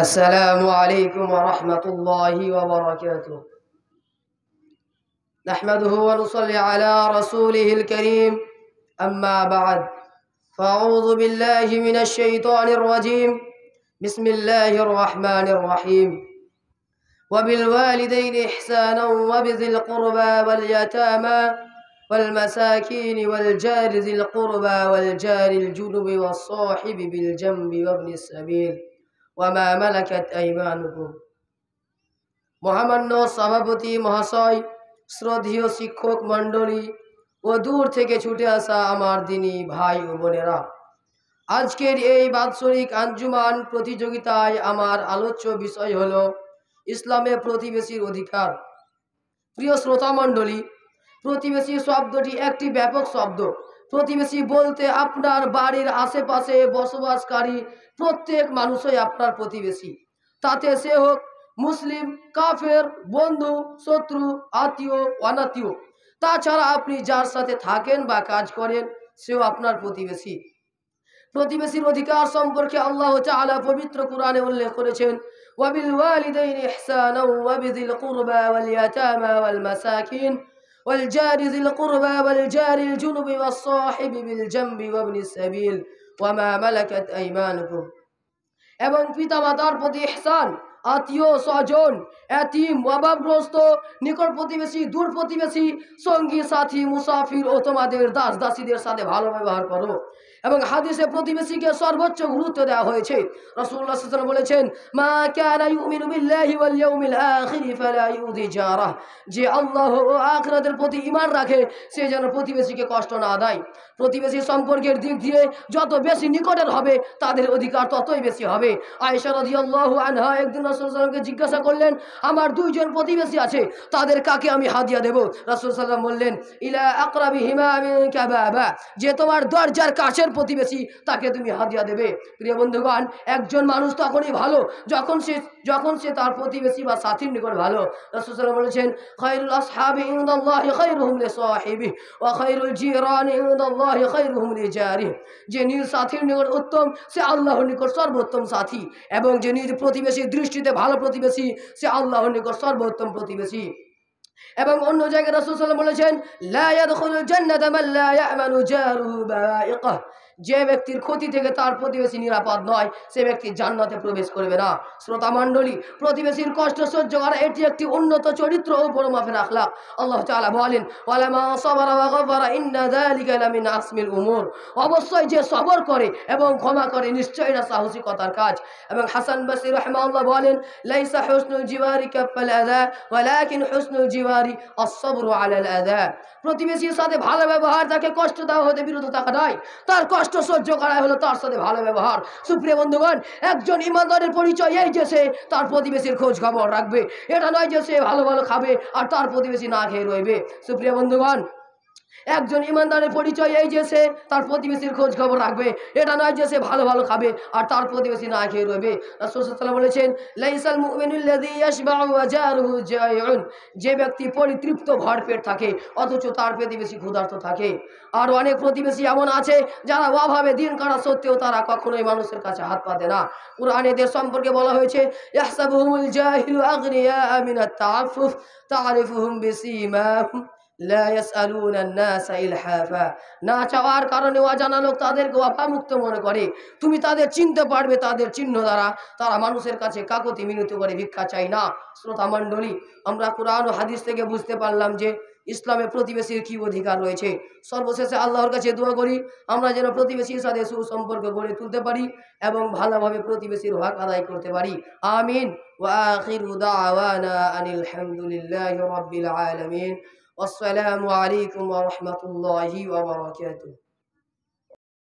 السلام عليكم ورحمة الله وبركاته. نحمده ونصلي على رسوله الكريم. أما بعد، فأعوذ بالله من الشيطان الرجيم. بسم الله الرحمن الرحيم. وبالوالدين إحسانا وبذي القربى واليتامى والمساكين والجار ذي القربى والجار الجنب والصاحب بالجنب وابن السبيل ওয়ামা মালাকাত আইমানুকুম। মহামান্য সভাপতি মহাশয়, শ্রদ্ধেয় শিক্ষক মণ্ডলী ও দূর থেকে ছুটে আসা আমার দিনী ভাই ও বোনেরা, আজকের এই বাৎসরিক আঞ্জুমান প্রতিযোগিতায় আমার আলোচ্য বিষয় হলো ইসলামে প্রতিবেশীর অধিকার। প্রিয় শ্রোতা মণ্ডলী, প্রতিবেশী শব্দটি একটি ব্যাপক শব্দ। প্রতিবেশী বলতে আপনার বাড়ির আশেপাশে বসবাসকারী প্রত্যেক মানুষই আপনার প্রতিবেশী, তাতে সে হোক মুসলিম, কাফের, বন্ধু, শত্রু, আত্মীয়, অনাত্মীয়। তাছাড়া আপনি যার সাথে থাকেন বা কাজ করেন সেও আপনার প্রতিবেশী। প্রতিবেশীর অধিকার সম্পর্কে আল্লাহ তাআলা পবিত্র কোরআনে উল্লেখ করেছেন, ওয়াবিল ওয়ালিদাইনি ইহসানাও ওয়াবিযিল কুরবা ওয়াল ইয়াতামা ওয়াল মাসাকিন والجار ذي القربى والجار الجنب والصاحب بالجنب وابن السبيل وما ملكت أيمانكم। এবং পিতামাতার প্রতি ইহসান, আত্মীয় স্বজন, এতিম, অভাবগ্রস্ত, নিকট প্রতিবেশী, দূর প্রতিবেশী, সঙ্গী সাথী, মুসাফির ও তোমাদের দাস দাসীদের সাথে ভালো ব্যবহার করো। এবং হাদিসে প্রতিবেশীকে সর্বোচ্চ গুরুত্ব দেওয়া হয়েছে। রাসূলুল্লাহ সাল্লাল্লাহু আলাইহি ওয়াসাল্লাম বলেছেন, মা কানা ইউমিনু বিল্লাহি ওয়াল ইয়াউমিল আখির ফালা ইউযি জারাহ। যে আল্লাহ ও আখিরাতের প্রতি ঈমান রাখে সে যেন প্রতিবেশীকে কষ্ট না দেয়। প্রতিবেশী সম্পর্কের দিক দিয়ে যত বেশি নিকটের হবে তাদের অধিকার ততই বেশি হবে। আয়েশা রাদিয়াল্লাহু আনহা একদিন রাসূল সাল্লাল্লাহু আলাইহি ওয়াসাল্লামকে জিজ্ঞাসা করলেন, আমার দুইজন প্রতিবেশী আছে, তাদের কাকে আমি হাদিয়া দেব? রাসূল সাল্লাল্লাহু আলাইহি ওয়াসাল্লাম বললেন, ইলা আকরাবিহিমা মিনকা বাবা। যে তোমার দরজার কাছের প্রতিবেশী তাকে তুমি হাদিয়া দেবে। প্রিয় বন্ধুগণ, একজন মানুষ তখনই ভালো যখন সে তার প্রতিবেশী বা সাথীর নিকট ভালো। রাসূল সাল্লাল্লাহু আলাইহি ওয়াসাল্লাম বলেছেন, খায়রুল আসহাবি ইনদাল্লাহি খায়রুহুম লিসাহিবিহি ওয়া খায়রুল জিরানি ইনদাল্লাহি খায়রুহুম লিজারিহি। যে নিজ সাথীর নিকট উত্তম সে আল্লাহর নিকট সর্বোত্তম সাথী, এবং যে নিজ প্রতিবেশীর দৃষ্টিতে ভালো প্রতিবেশী সে আল্লাহর নিকট সর্বোত্তম প্রতিবেশী। এবং অন্য জায়গায় রাসূল সাল্লাল্লাহু আলাইহি ওয়াসাল্লাম বলেছেন, লা ইয়াদখুলুল জান্নাতা মান লা ইয়ামানু জারুহু বাওয়াইকাহ। যে ব্যক্তির ক্ষতি থেকে তার প্রতিবেশী নিরাপদ নয় সে ব্যক্তি জান্নাতে প্রবেশ করবে না। শ্রোতা মণ্ডলী, প্রতিবেশীর কষ্ট সহ্য করা এটি একটি উন্নত চরিত্র ও বড় মাপের আখলাক। আল্লাহ তাআলা বলেন, ওয়ালামা সাবারা ওয়া গাফারা ইন্না যালিকা লামিন আসমিল উমুর। অবশ্যই যে সবর করে এবং ক্ষমা করে নিশ্চয়ই এটা সাহসিকতার কাজ। এবং হাসান বসরি রাহিমাহুল্লাহ বলেন, লাইসা হুসনুল জিওয়ারি কাফাল আযা ওয়ালাকিন হুসনুল জিওয়ারি আস-সাবরু আলাল আযা। প্রতিবেশীর সাথে ভালো ব্যবহার, তাকে কষ্ট দেওয়া হতে বিরত থাকা নয়, তার কষ্ট সহ্য করা হলো তার সাথে ভালো ব্যবহার। সুপ্রিয় বন্ধুগণ, একজন ইমানদারের পরিচয় এই যে সে তার প্রতিবেশীর খোঁজ খবর রাখবে। এটা নয় যে সে ভালো ভালো খাবে আর তার প্রতিবেশী না খেয়ে রইবে। সুপ্রিয় বন্ধুগণ, একজন ইমানদারের পরিচয় এই যে সে তার প্রতিবেশীর খোঁজ খবর রাখবে। এটা নয় যে সে ভালো ভালো খাবে আর তার প্রতিবেশী না খেয়ে রইবে। রাসূল সাল্লাল্লাহু আলাইহি ওয়াসাল্লাম বলেছেন, লাইসাল মুমিনুল্লাযী ইয়াশবাউ ওয়া জারুহু জায়উন। যে ব্যক্তি পরিতৃপ্ত ভরপেট থাকে অথচ তার প্রতিবেশী ক্ষুধার্ত থাকে। আর অনেক প্রতিবেশী এমন আছে যারা অভাবে দিন কাটা সত্ত্বেও তারা কখনোই মানুষের কাছে হাত পাতে না। কুরআনে এদের সম্পর্কে বলা হয়েছে, ইয়াহসাবুহুমুল জাহিলু আগনিয়া মিনাত তাআফফুফ তা'রিফুহুম বিসীমাহুম লা ইয়াসআলুনা আন-নাসা ইলহাফা। না চাওয়ার কারণে অজানা লোক তাদেরকে অভাবমুক্ত মনে করে। তুমি তাদের চিনতে পারবে তাদের চিহ্ন দ্বারা। তারা মানুষের কাছে কাকুতি মিনতি করে ভিক্ষা চায় না। শ্রোতা মণ্ডলী, আমরা কোরআন ও হাদিস থেকে বুঝতে পারলাম যে ইসলামে প্রতিবেশীর কী অধিকার রয়েছে। সর্বশেষে আল্লাহর কাছে দোয়া করি আমরা যেন প্রতিবেশীর সাথে সুসম্পর্ক গড়ে তুলতে পারি এবং ভালোভাবে প্রতিবেশীর হক আদায় করতে পারি। আমিন। ওয়া আখিরু দাওয়ানা আনিল হামদুলিল্লাহি রাব্বিল আলামিন। আসসালামু আলাইকুম ওয়া রাহমাতুল্লাহি ওয়া বারাকাতুহু।